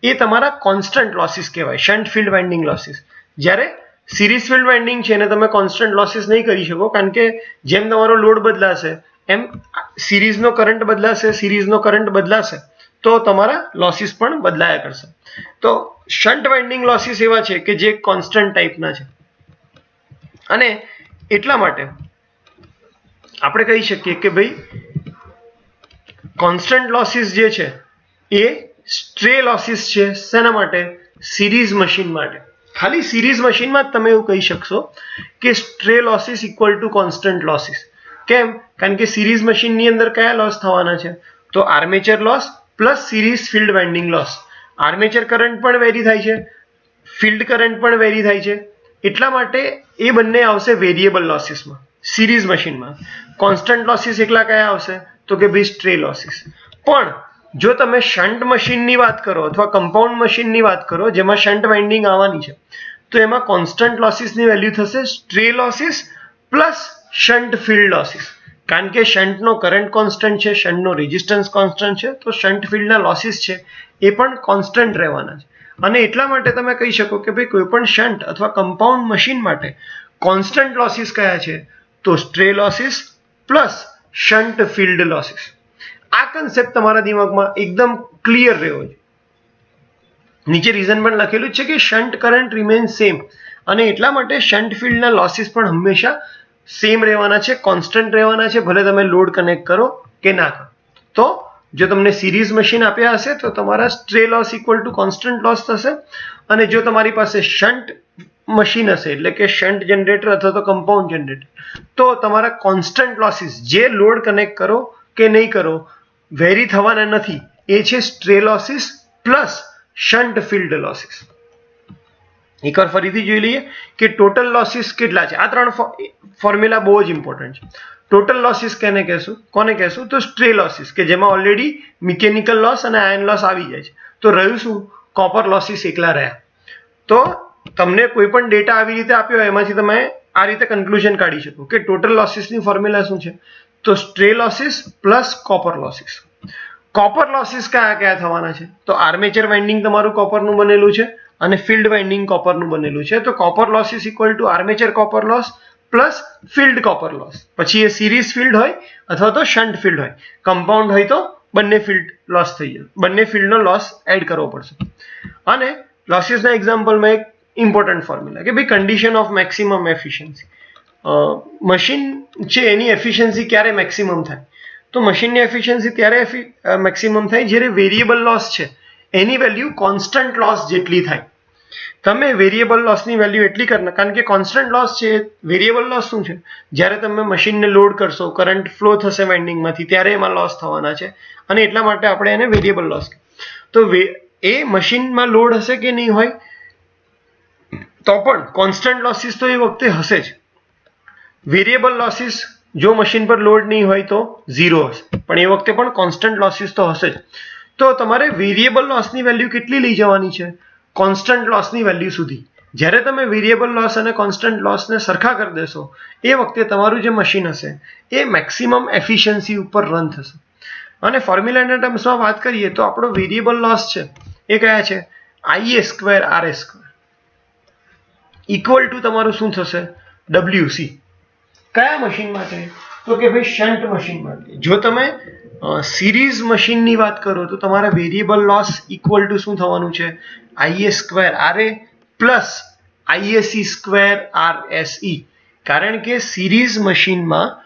S1: એ તમારા કોન્સ્ટન્ટ લોસીસ કહેવાય, શન્ટ ફિલ્ડ વાઇન્ડિંગ લોસીસ. જ્યારે સિરીઝ ફિલ્ડ વાઇન્ડિંગ છે એને તમે કોન્સ્ટન્ટ લોસીસ નહીં કરી શકો કારણ કે જેમ તમારો લોડ બદલાશે એમ સિરીઝનો કરંટ બદલાશે તો તમારા લોસીસ પણ બદલાયા કરશે. તો શન્ટ વાઇન્ડિંગ લોસીસ એવા છે કે જે કોન્સ્ટન્ટ ટાઈપના છે. અને એટલા માટે આપણે કહી શકીએ કે ભાઈ કોન્સ્ટન્ટ લોસીસ જે છે એ સ્ટ્રે લોસીસ છે. શેના માટે? સિરીઝ મશીન માટે. ખાલી સિરીઝ મશીનમાં જ તમે એવું કહી શકશો કે stray losses equal to constant losses. કેમ? કારણ કે સિરીઝ મશીનની અંદર કયા લોસ થવાના છે? તો armature loss plus series field winding loss. Armature current પણ વેરી થાય છે, ફિલ્ડ કરંટ પણ વેરી થાય છે. એટલા માટે એ બંને આવશે વેરિયેબલ લોસીસમાં. સિરીઝ મશીનમાં કોન્સ્ટન્ટ લોસીસ એકલા કયા આવશે? તો કે ભાઈ સ્ટ્રે લોસીસ. પણ જો તમે શન્ટ મશીનની વાત કરો અથવા કમ્પાઉન્ડ મશીનની વાત કરો જેમાં શન્ટ વાઇન્ડિંગ આવવાની છે તો એમાં કોન્સ્ટન્ટ લોસીસની વેલ્યુ થશે stray losses plus shunt field losses. કારણ કે શન્ટનો કરંટ કોન્સ્ટન્ટ છે, શન્ટનો રેઝિસ્ટન્સ કોન્સ્ટન્ટ છે, તો શન્ટ ફિલ્ડના લોસીસ છે એ પણ કોન્સ્ટન્ટ રહેવાના છે. અને એટલા માટે તમે કહી શકો કે ભાઈ કોઈ પણ શન્ટ અથવા કમ્પાઉન્ડ મશીન માટે કોન્સ્ટન્ટ લોસીસ કયા છે? તો stray losses plus shunt field losses. આ કન્સેપ્ટ તમારા દિમાગમાં એકદમ ક્લિયર રહેવો જોઈએ. નીચે રીઝન પણ લખેલું છે કે શન્ટ કરંટ રિમેન સેમ અને એટલા માટે શન્ટ ફિલ્ડના લોસીસ પણ હંમેશા સેમ રહેવાના છે, કોન્સ્ટન્ટ રહેવાના છે, ભલે તમે લોડ કનેક્ટ કરો કે ના કરો. તો જો તમને સિરીઝ મશીન આપ્યા હશે તો તમારા stray loss equal to constant loss થશે. અને જો તમારી પાસે શન્ટ મશીન હશે એટલે કે શન્ટ જનરેટર અથવા તો કમ્પાઉન્ડ જનરેટર તો તમારા કોન્સ્ટન્ટ લોસીસ જે લોડ કનેક્ટ કરો કે નહીં કરો વેરી થવાના નથી. એ છે stray losses plus shunt field losses. એકવાર ફરીથી જોઈ લઈએ કે ટોટલ લોસીસ કેટલા છે. આ ત્રણ ફોર્મ્યુલા બહુ જ ઇમ્પોર્ટન્ટ છે. ટોટલ લોસીસ કોને કહેશું? તો સ્ટ્રે લોસીસ કે જેમાં ઓલરેડી મિકેનિકલ લોસ અને આયન લોસ આવી જાય છે. તો રહ્યું શું? કોપર લોસીસ એકલા રહ્યા. તો તમને કોઈ પણ ડેટા આવી રીતે આપ્યો હોય એમાંથી તમે આ રીતે કન્ક્લુઝન કાઢી શકો કે ટોટલ લોસીસની ફોર્મ્યુલા શું છે? તો stray losses plus copper losses. Copper losses કયા થવાના છે? તો આર્મેચર વાઇન્ડિંગ તમારું કોપરનું બનેલું છે અને ફિલ્ડ વાઇન્ડિંગ કોપરનું બનેલું છે. તો copper losses equal to armature copper loss plus field copper loss. પછી એ સિરીઝ ફિલ્ડ હોય અથવા તો શન્ટ ફિલ્ડ હોય, કમ્પાઉન્ડ હોય તો બંને ફિલ્ડ લોસ થઈ જાય, બંને ફિલ્ડનો લોસ એડ કરવો પડશે. અને લોસીસના એક્ઝામ્પલમાં એક ઇમ્પોર્ટન્ટ ફોર્મ્યુલા કે ભાઈ condition of maximum efficiency. Machine છે એની એફિશિયન્સી ક્યારે મેક્સિમમ થાય? તો મશીનની એફિશિયન્સી ત્યારે મેક્સિમમ થાય જ્યારે વેરિયેબલ લોસ છે એની વેલ્યુ કોન્સ્ટન્ટ લોસ જેટલી થાય. તમે વેરિયેબલ લોસની વેલ્યુ એટલી કરના, કારણ કે કોન્સ્ટન્ટ લોસ છે. વેરિયેબલ લોસ શું છે? જ્યારે તમે મશીનને લોડ કરશો, કરંટ ફ્લો થશે વાઇન્ડિંગમાંથી ત્યારે એમાં લોસ થવાના છે અને એટલા માટે આપણે એને વેરિયેબલ લોસ કહીએ. તો એ મશીનમાં લોડ હશે કે નહીં હોય તો પણ કોન્સ્ટન્ટ લોસીસ તો એ વખતે હશે જ. વેરિયેબલ લોસીસ જો મશીન પર લોડ નહીં હોય તો 0 હશે, પણ એ વખતે પણ કોન્સ્ટન્ટ લોસીસ તો હશે જ. તો તમારે વેરિયેબલ લોસની વેલ્યુ કેટલી લઈ જવાની છે? કોન્સ્ટન્ટ લોસની વેલ્યુ સુધી. જ્યારે તમે વેરિયેબલ લોસ અને કોન્સ્ટન્ટ લોસને સરખા કરી દેશો એ વખતે તમારું જે મશીન હશે એ મેક્સિમમ એફિશિયન્સી ઉપર રન થશે. અને ફોર્મ્યુલાના ટર્મ્સમાં વાત કરીએ તો આપણો વેરિયેબલ લોસ છે એ કયા છે IA square RA square equal to તમારું શું થશે WC. કયા મશીન માટે તો કે ભાઈ શન્ટ મશીન માટે. જો તમે સિરીઝ મશીનની વાત કરો તો તમારા વેરિયેબલ લોસ ઇક્વલ ટુ શું થવાનું છે IA square RA plus IAC square RSE. કારણ કે સિરીઝ મશીનમાં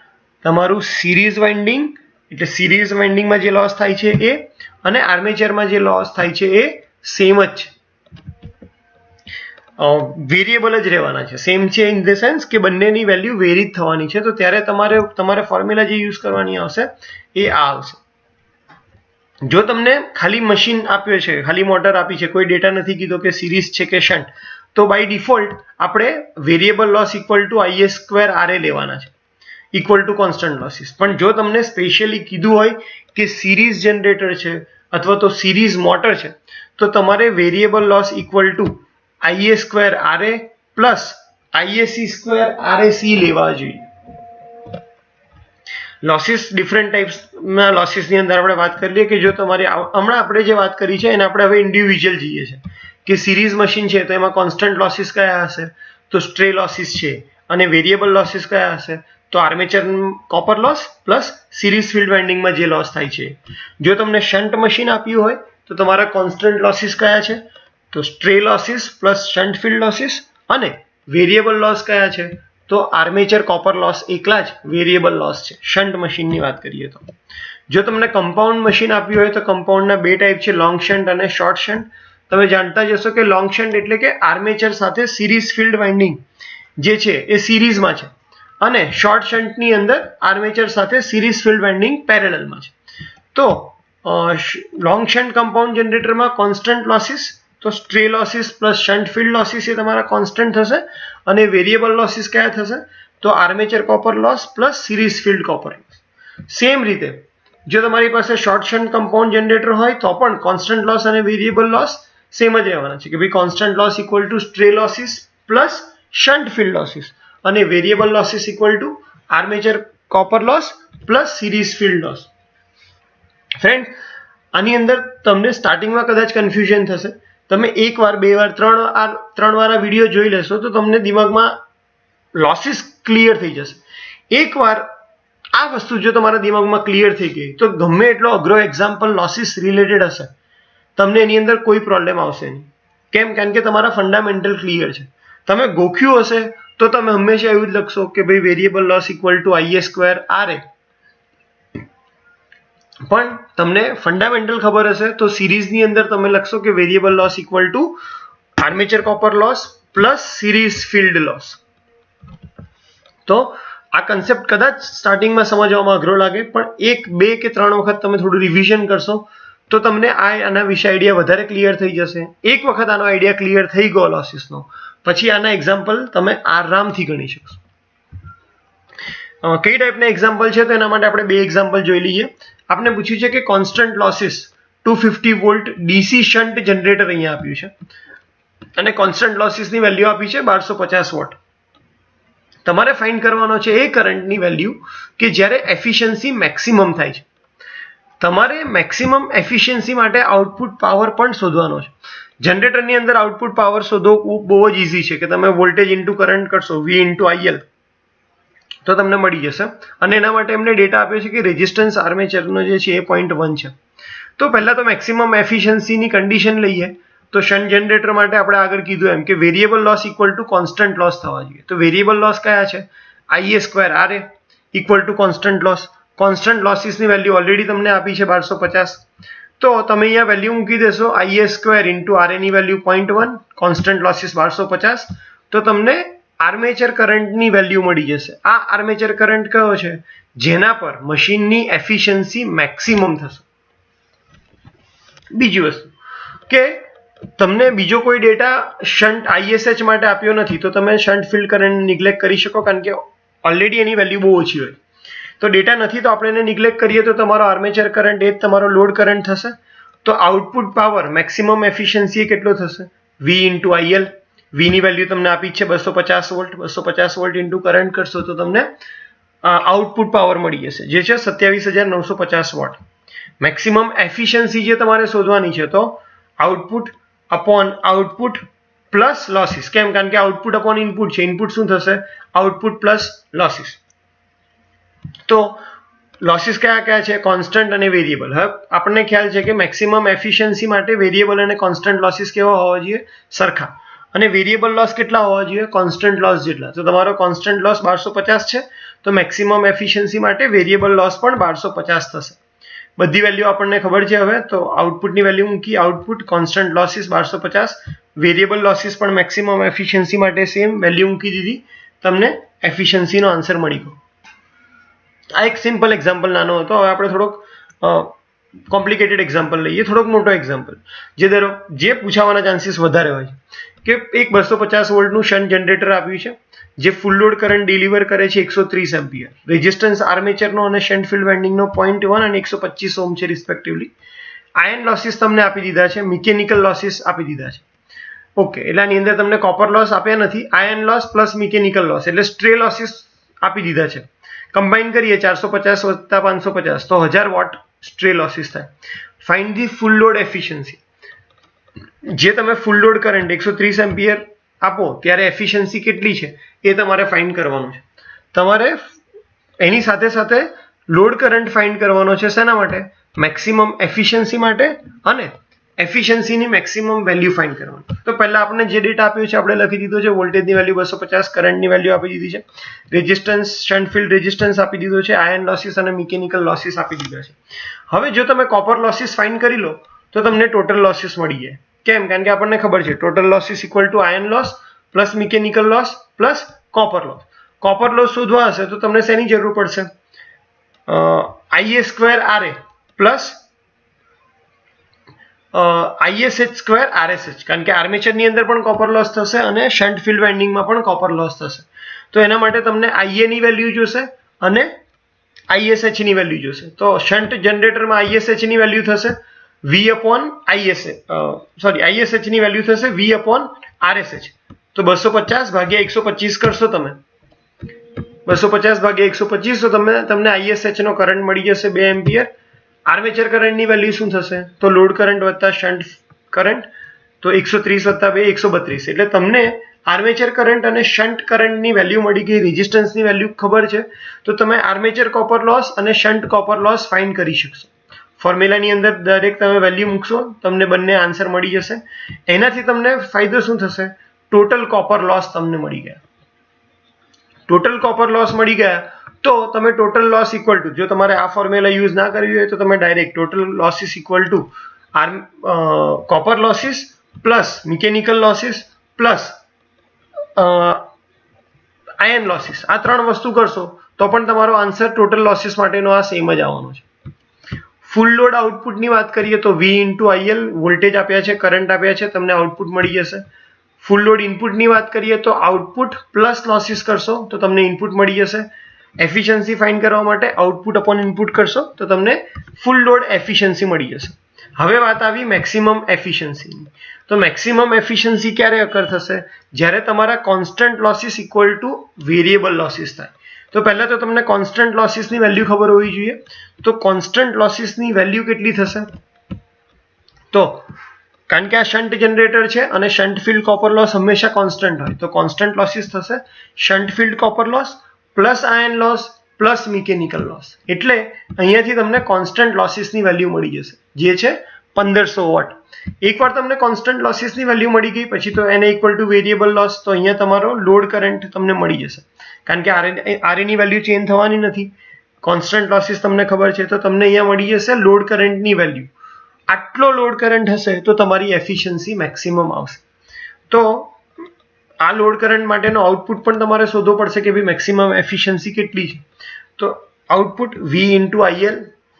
S1: તમારું સિરીઝ વાઇન્ડિંગ એટલે સિરીઝ વાઇન્ડિંગમાં જે લોસ થાય છે એ અને આર્મેચરમાં જે લોસ થાય છે એ સેમ જ છે, વેરિયેબલ જ રહેવાના છે. સેમ છે ઇન ધ સેન્સ કે બંનેની વેલ્યુ વેરી જ થવાની છે. તો ત્યારે તમારે ફોર્મ્યુલા જે યુઝ કરવાની આવશે એ આ આવશે. જો તમને ખાલી મશીન આપ્યો છે, ખાલી મોટર આપી છે, કોઈ ડેટા નથી કીધો કે સિરીઝ છે કે શન્ટ, તો બાય ડિફોલ્ટ આપણે variable loss equal two IA square RA લેવાના છે ઇક્વલ ટુ કોન્સ્ટન્ટ લોસીસ. પણ જો તમને સ્પેશિયલી કીધું હોય કે સિરીઝ જનરેટર છે અથવા તો સિરીઝ મોટર છે તો તમારે variable loss equal two IA square RA plus IAC square RAC લેવા જોઈએ. લોસીસ ડિફરન્ટ ટાઈપ્સના લોસીસની અંદર આપણે વાત કરી લઈએ કે જો તમારી હમણાં આપણે જે વાત કરી છે એને આપણે હવે ઇન્ડિવિજ્યુઅલ જઈએ છીએ કે સિરીઝ મશીન છે તો એમાં કોન્સ્ટન્ટ લોસીસ કયા હશે તો સ્ટ્રે લોસીસ છે, અને વેરિયેબલ લોસીસ કયા હશે તો armature copper loss plus series field વાઇન્ડિંગમાં જે લોસ થાય છે. જો તમને શન્ટ મશીન આપ્યું હોય તો તમારા કોન્સ્ટન્ટ લોસીસ કયા છે તો stray losses plus shunt field losses, અને વેરિયેબલ લોસ કયા છે તો આર્મેચર કોપર લોસ એકલા જ વેરિયેબલ લોસ છે શન્ટ મશીનની વાત કરીએ તો. જો તમને કમ્પાઉન્ડ મશીન આપ્યું હોય તો કમ્પાઉન્ડના બે ટાઈપ છે, લોંગ શન્ટ અને શોર્ટ શન્ટ. તમે જાણતા જ હશો કે લોંગ શન્ટ એટલે કે આર્મેચર સાથે સિરીઝ ફિલ્ડ વાઇન્ડિંગ જે છે એ સિરીઝમાં છે, અને શોર્ટ શન્ટની અંદર આર્મેચર સાથે સિરીઝ ફિલ્ડ વાઇન્ડિંગ પેરેલલમાં છે. તો લોંગ શન્ટ કમ્પાઉન્ડ જનરેટરમાં કોન્સ્ટન્ટ લોસીસ તો stray losses plus shunt field losses એ તમારા કોન્સ્ટન્ટ થશે, અને વેરિયેબલ લોસીસ કયા થશે તો armature copper loss plus series field copper loss. Same રીતે જો તમારી પાસે શોર્ટ શન્ટ કમ્પાઉન્ડ જનરેટર હોય તો પણ કોન્સ્ટન્ટ લોસ અને વેરિયેબલ લોસ સેમ જ રહેવાના છે કે ભાઈ constant loss equal to stray losses plus shunt field losses, અને variable losses equal to armature copper loss plus series field loss. Friend, આની અંદર તમને સ્ટાર્ટિંગમાં કદાચ કન્ફ્યુઝન થશે. તમે એક વાર, બે વાર, ત્રણ વાર આ વિડીયો જોઈ લેશો તો તમને દિમાગમાં લોસીસ ક્લિયર થઈ જશે. એકવાર આ વસ્તુ જો તમારા દિમાગમાં ક્લિયર થઈ ગઈ તો ગમે એટલો અઘરો એક્ઝામ્પલ લોસીસ રિલેટેડ હશે તમને એની અંદર કોઈ પ્રોબ્લેમ આવશે નહીં. કેમ? કારણ કે તમારા ફંડામેન્ટલ ક્લિયર છે. તમે ગોખ્યું હશે તો તમે હંમેશા એવું જ લખશો કે ભાઈ variable loss equal two IA square RA. પણ તમને ફંડામેન્ટલ ખબર હશે તો સિરીઝની અંદર તમે લખશો કે variable loss equal to armature copper loss plus series field loss. તો આ કન્સેપ્ટ કદાચ સ્ટાર્ટિંગમાં સમજવામાં અઘરો લાગે, પણ એક, બે કે ત્રણ વખત તમે થોડું રિવિઝન કરશો તો તમને આના વિશે આઈડિયા વધારે ક્લિયર થઈ જશે. એક વખત આનો આઈડિયા ક્લિયર થઈ ગયો લોસીસનો પછી આના એક્ઝામ્પલ તમે આરામથી ગણી શકશો. કઈ ટાઈપના એક્ઝામ્પલ છે તો એના માટે આપણે બે એક્ઝામ્પલ જોઈ લઈએ. આપણે પૂછ્યું છે કે constant losses 250 volt DC shunt generator અહીંયા આપ્યું છે, અને કોન્સ્ટન્ટ લોસીસની વેલ્યુ આપી છે 1250 વોટ. તમારે ફાઇન્ડ કરવાનો છે એ કરંટની વેલ્યુ કે જ્યારે એફિશિયન્સી મેક્સિમમ થાય છે. તમારે મેક્સિમમ એફિશિયન્સી માટે આઉટપુટ પાવર પણ શોધવાનો છે. જનરેટરની અંદર આઉટપુટ પાવર શોધવો બહુ જ ઇઝી છે કે તમે વોલ્ટેજ ઇન્ટુ કરંટ કરશો, V ઇન્ટુ IL, તો તમને મળી જશે. અને એના માટે એમને ડેટા આપ્યો છે કે રેઝિસ્ટન્સ આર્મેચરનો જે છે એ 0.1 છે. તો પહેલા તો મેક્સિમમ એફિશિયન્સીની કન્ડિશન લઈએ તો શન્ટ જનરેટર માટે આપણે આગળ કીધું એમ કે variable loss equal to constant loss થવા જોઈએ. તો વેરિયેબલ લોસ કયા છે IA square RA equal to constant loss. Constant લોસીસની વેલ્યુ ઓલરેડી તમને આપી છે 1250. તો તમે અહીંયા વેલ્યુ મૂકી દેશો IA સ્ક્વેર ઇન્ટુ RA ની વેલ્યુ 0.1, કોન્સ્ટન્ટ લોસીસ 1250, તો તમને આર્મેચર કરંટની વેલ્યુ મળી જશે. આ આર્મેચર કરંટ કયો છે જેના પર મશીનની એફિશિયન્સી મેક્સિમમ થશે. બીજી વસ્તુ કે તમને બીજો કોઈ ડેટા શન્ટ ISH માટે આપ્યો નથી તો તમે શન્ટ ફિલ્ડ કરંટ નિગ્લેક્ટ કરી શકો, કારણ કે ઓલરેડી એની વેલ્યુ બહુ ઓછી હોય. તો ડેટા નથી તો આપણે એને નિગ્લેક્ટ કરીએ તો તમારો આર્મેચર કરંટ એ જ તમારો લોડ કરંટ થશે. તો આઉટપુટ પાવર મેક્સિમમ એફિશિયન્સી કેટલો થશે V ઇન્ટુ IL. V ની વેલ્યુ તમને આપી છે 250 વોલ્ટ. 250 વોલ્ટ ઇન્ટુ કરંટ કરશો તો તમને આઉટપુટ પાવર મળી જશે જે છે 27950 વોટ. મેક્સિમમ એફિશિયન્સી જે તમારે શોધવાની છે તો output upon output plus losses. કેમ? કારણ કે આઉટપુટ અપોન ઇનપુટ છે. ઇનપુટ શું થશે? Output plus losses. તો લોસીસ કયા કયા છે? કોન્સ્ટન્ટ અને વેરિયેબલ. હવે આપણને ખ્યાલ છે કે મેક્સિમમ એફિશિયન્સી માટે વેરિયેબલ અને કોન્સ્ટન્ટ લોસીસ કેવા હોવા જોઈએ? સરખા. અને વેરિયેબલ લોસ કેટલા હોવા જોઈએ? કોન્સ્ટન્ટ લોસ જેટલા. તો તમારો કોન્સ્ટન્ટ લોસ 1250 છે, તો મેક્સિમમ એફિશિયન્સી માટે વેરિયેબલ લોસ પણ 1250 થશે. બધી વેલ્યુ આપણને ખબર છે. હવે તો આઉટપુટની વેલ્યુ મૂકી, output constant losses 1250, variable losses પણ મેક્સિમમ એફિશિયન્સી માટે સેમ વેલ્યુ મૂકી દીધી, તમને એફિશિયન્સીનો આન્સર મળી ગયો. આ એક સિમ્પલ એક્ઝામ્પલ નાનો હતો. હવે આપણે થોડોક કોમ્પ્લિકેટેડ એક્ઝામ્પલ લઈએ, થોડોક મોટો એક્ઝામ્પલ જે પૂછાવાના ચાન્સીસ વધારે હોય છે કે એક 250 વોલ્ટનું શન્ટ જનરેટર આપ્યું છે જે ફૂલ લોડ કરંટ ડિલિવર કરે છે 130 એમ્પિયર. રેઝિસ્ટન્સ આર્મેચરનો અને શન્ટ ફિલ્ડ વાઇન્ડિંગનો 0.1 અને 125 ઓહ્મ છે રિસ્પેક્ટિવલી. આયન લોસીસ તમને આપી દીધા છે, મિકેનિકલ લોસીસ આપી દીધા છે. ઓકે, એટલે આની અંદર તમને કોપર લોસ આપ્યા નથી. Iron loss plus mechanical loss એટલે સ્ટ્રે લોસીસ આપી દીધા છે. કમ્બાઈન કરીએ 450 વત્તા 550 તો 1000 વોટ સ્ટ્રે લોસીસ થાય. Find the full load efficiency. જે તમે ફૂલ લોડ કરંટ 130 એમ્પિયર આપો ત્યારે એફિશિયન્સી કેટલી છે એ તમારે ફાઇન્ડ કરવાનું છે. તમારે એની સાથે સાથે લોડ કરંટ ફાઇન્ડ કરવાનો છે. શેના માટે? મેક્સિમમ એફિશિયન્સી માટે અને એફિશિયન્સીની મેક્સિમમ વેલ્યુ ફાઇન્ડ કરવાનું. તો પહેલા આપણે જે ડેટા આપ્યો છે આપણે લખી દીધો છે. વોલ્ટેજની વેલ્યુ 250, કરંટની વેલ્યુ આપી દીધી છે, રેઝિસ્ટન્સ શન્ટ ફિલ્ડ રેઝિસ્ટન્સ આપી દીધો છે, આયન લોસીસ અને મિકેનિકલ લોસીસ આપી દીધા છે. હવે જો તમે કોપર લોસીસ ફાઇન્ડ કરી લો તો તમને ટોટલ લોસીસ મળી જાય. કેમ? કારણ કે આપણને ખબર છે total losses equal to iron loss plus mechanical loss plus copper loss. Copper loss શોધવા હશે તો તમને શેની જરૂર પડશે? IA² RA plus ISH² RSH. કારણ કે આર્મેચરની અંદર પણ કોપર લોસ થશે અને શન્ટ ફિલ્ડ વાઇન્ડિંગમાં પણ કોપર લોસ થશે. તો એના માટે તમને IA ની વેલ્યુ જોશે અને ISH ની વેલ્યુ જોશે. તો શન્ટ જનરેટરમાં ISH ની વેલ્યુ થશે ISH ની વેલ્યુ થશે V upon RSH. તો 250 ભાગ્યા 125 કરશો તમે, 250 ભાગ્યા 125 તો તમને ISH નો કરંટ મળી જશે 2 એમ્પિયર. આર્મેચર કરંટની વેલ્યુ શું થશે? તો લોડ કરંટ વત્તા શન્ટ કરંટ, તો 130 વત્તા 2 132. એટલે તમને આર્મેચર કરંટ અને શન્ટ કરંટની વેલ્યુ મળી ગઈ. રેઝિસ્ટન્સની વેલ્યુ ખબર છે તો તમે આર્મેચર કોપર લોસ અને શન્ટ કોપર લોસ ફાઇન્ડ કરી શકશો. ફોર્મ્યુલાની અંદર દરેક તમે વેલ્યુ મૂકશો, તમને બંને આન્સર મળી જશે. એનાથી તમને ફાયદો શું થશે? ટોટલ કોપર લોસ તમને મળી ગયા. ટોટલ કોપર લોસ મળી ગયા તો તમે ટોટલ લોસ ઇક્વલ ટુ, જો તમારે આ ફોર્મ્યુલા યુઝ ના કરવી હોય તો તમે direct total losses equal to copper losses plus mechanical losses plus iron losses, આ ત્રણ વસ્તુ કરશો તો પણ તમારો આન્સર ટોટલ લોસીસ માટેનો આ સેમ જ આવવાનો છે. ફૂલ લોડ આઉટપુટની વાત કરીએ તો V × IL વોલ્ટેજ આપ્યા છે, કરંટ આપ્યા છે, તમને આઉટપુટ મળી જશે. ફૂલ લોડ ઇનપુટની વાત કરીએ તો આઉટપુટ પ્લસ લોસીસ કરશો તો તમને ઇનપુટ મળી જશે. એફિશિયન્સી ફાઇન્ડ કરવા માટે આઉટપુટ અપોન ઇનપુટ કરશો તો તમને ફૂલ લોડ એફિશિયન્સી મળી જશે. હવે વાત આવી મેક્સિમમ એફિશિયન્સીની. તો મેક્સિમમ એફિશિયન્સી ક્યારે અકર થશે? જ્યારે તમારા constant losses equal two variable losses થાય. તો પહેલા તો તમને કોન્સ્ટન્ટ લોસીસની વેલ્યુ ખબર હોવી જોઈએ. તો કોન્સ્ટન્ટ લોસીસની વેલ્યુ કેટલી થશે? તો કારણ કે આ શન્ટ જનરેટર છે અને શન્ટ ફિલ્ડ કોપર લોસ હંમેશા કોન્સ્ટન્ટ હોય, તો કોન્સ્ટન્ટ લોસીસ થશે shunt field copper loss plus iron loss plus mechanical loss. એટલે અહીંયાથી તમને કોન્સ્ટન્ટ લોસીસની વેલ્યુ મળી જશે જે છે 1500 વોટ. એકવાર તમને કોન્સ્ટન્ટ લોસીસની વેલ્યુ મળી ગઈ પછી તો એને ઇક્વલ ટુ વેરિયેબલ લોસ, તો અહીંયા તમારો લોડ કરંટ તમને મળી જશે. કારણ કે RA ની વેલ્યુ ચેન્જ થવાની નથી, કોન્સ્ટન્ટ લોસીસ તમને ખબર છે, તો તમને અહીંયા મળી જશે લોડ કરંટની વેલ્યુ. આટલો લોડ કરંટ હશે તો તમારી એફિશિયન્સી મેક્સિમમ આવશે. તો આ લોડ કરંટ માટેનો આઉટપુટ પણ તમારે શોધવો પડશે કે ભાઈ મેક્સિમમ એફિશિયન્સી કેટલી છે. તો આઉટપુટ V × IL,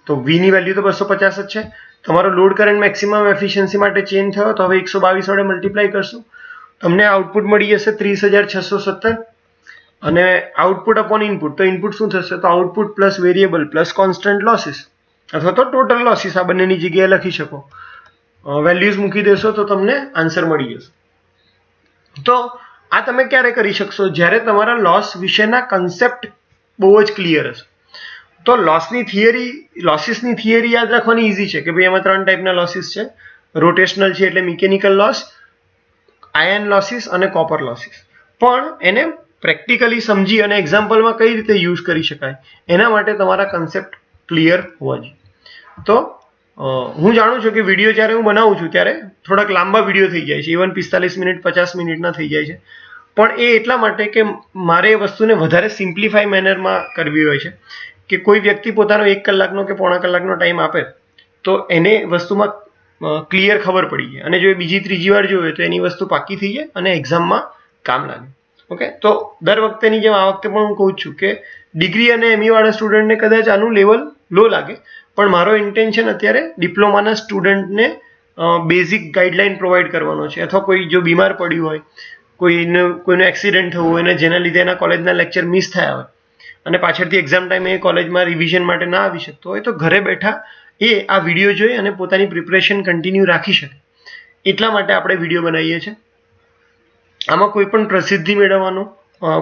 S1: તો V ની વેલ્યુ તો 250 જ છે. તમારો લોડ કરંટ મેક્સિમમ એફિશિયન્સી માટે ચેન્જ થયો તો હવે 122 વડે મલ્ટીપ્લાય કરશું, તમને આઉટપુટ મળી જશે 30,670. અને આઉટપુટ અપોન ઇનપુટ, તો ઇનપુટ શું થશે? તો output plus variable plus constant losses અથવા તો ટોટલ લોસીસ, આ બંનેની જગ્યાએ લખી શકો. વેલ્યુઝ મૂકી દેશો તો તમને આન્સર મળી જશે. તો આ તમે ક્યારે કરી શકશો? જ્યારે તમારા લોસ વિશેના કન્સેપ્ટ બહુ જ ક્લિયર હશે. તો લોસની થિયરી યાદ રાખવાની ઇઝી છે કે ભાઈ એમાં 3 ટાઈપના લોસીસ છે. રોટેશનલ છે એટલે મિકેનિકલ લોસ, આયન લોસીસ અને કોપર લોસીસ. પણ એને પ્રેક્ટિકલી સમજી અને એક્ઝામ્પલમાં કઈ રીતે યુઝ કરી શકાય એના માટે તમારા કન્સેપ્ટ ક્લિયર હોવા જોઈએ. તો હું જાણું છું કે વિડીયો જ્યારે હું બનાવું છું ત્યારે થોડાક લાંબા વિડીયો થઈ જાય છે, ઇવન 45 મિનિટ 50 મિનિટના થઈ જાય છે. પણ એ એટલા માટે કે મારે એ વસ્તુને વધારે સિમ્પ્લિફાઈ મેનરમાં કરવી હોય છે કે કોઈ વ્યક્તિ પોતાનો 1 કલાકનો કે પોણા કલાકનો ટાઈમ આપે તો એને વસ્તુમાં ક્લિયર ખબર પડી જાય, અને જો એ બીજી ત્રીજી વાર જોવે તો એની વસ્તુ પાકી થઈ જાય અને એક્ઝામમાં કામ લાગે. ઓકે, તો દર વખતેની જેમ આ વખતે પણ હું કહું છું કે ડિગ્રી અને એમઈ વાળા સ્ટુડન્ટને કદાચ આનું લેવલ લો લાગે, પણ મારો ઇન્ટેન્શન અત્યારે ડિપ્લોમાના સ્ટુડન્ટને બેઝિક ગાઈડલાઇન પ્રોવાઈડ કરવાનો છે. અથવા કોઈ જો બીમાર પડ્યું હોય, કોઈનું એક્સિડન્ટ થયું હોય અને જેના લીધે એના કોલેજના લેક્ચર મિસ થયા હોય અને પાછળથી એક્ઝામ ટાઈમે એ કોલેજમાં રિવિઝન માટે ના આવી શકતો હોય તો ઘરે બેઠા એ આ વિડીયો જોઈ અને પોતાની પ્રિપરેશન કન્ટિન્યુ રાખી શકે. એટલા માટે આપણે વિડીયો બનાવીએ છીએ. આમાં કોઈ પણ પ્રસિદ્ધિ મેળવવાનો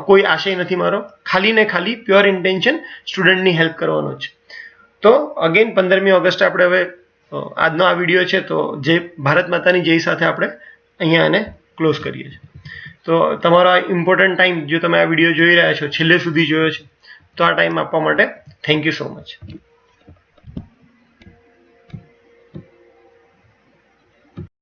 S1: કોઈ આશય નથી મારો, ખાલી ને ખાલી પ્યોર ઇન્ટેન્શન સ્ટુડન્ટની હેલ્પ કરવાનો છે. તો અગેન 15મી ઓગસ્ટે આપણે હવે આજનો આ વિડીયો છે તો જય ભારત માતાની જય સાથે આપણે અહીંયા એને ક્લોઝ કરીએ છીએ. તો તમારો આ ઇમ્પોર્ટન્ટ ટાઈમ જો તમે આ વિડીયો જોઈ રહ્યા છો, છેલ્લે સુધી જોયો છે, તો આ ટાઈમ આપવા માટે થેન્ક યુ સો મચ.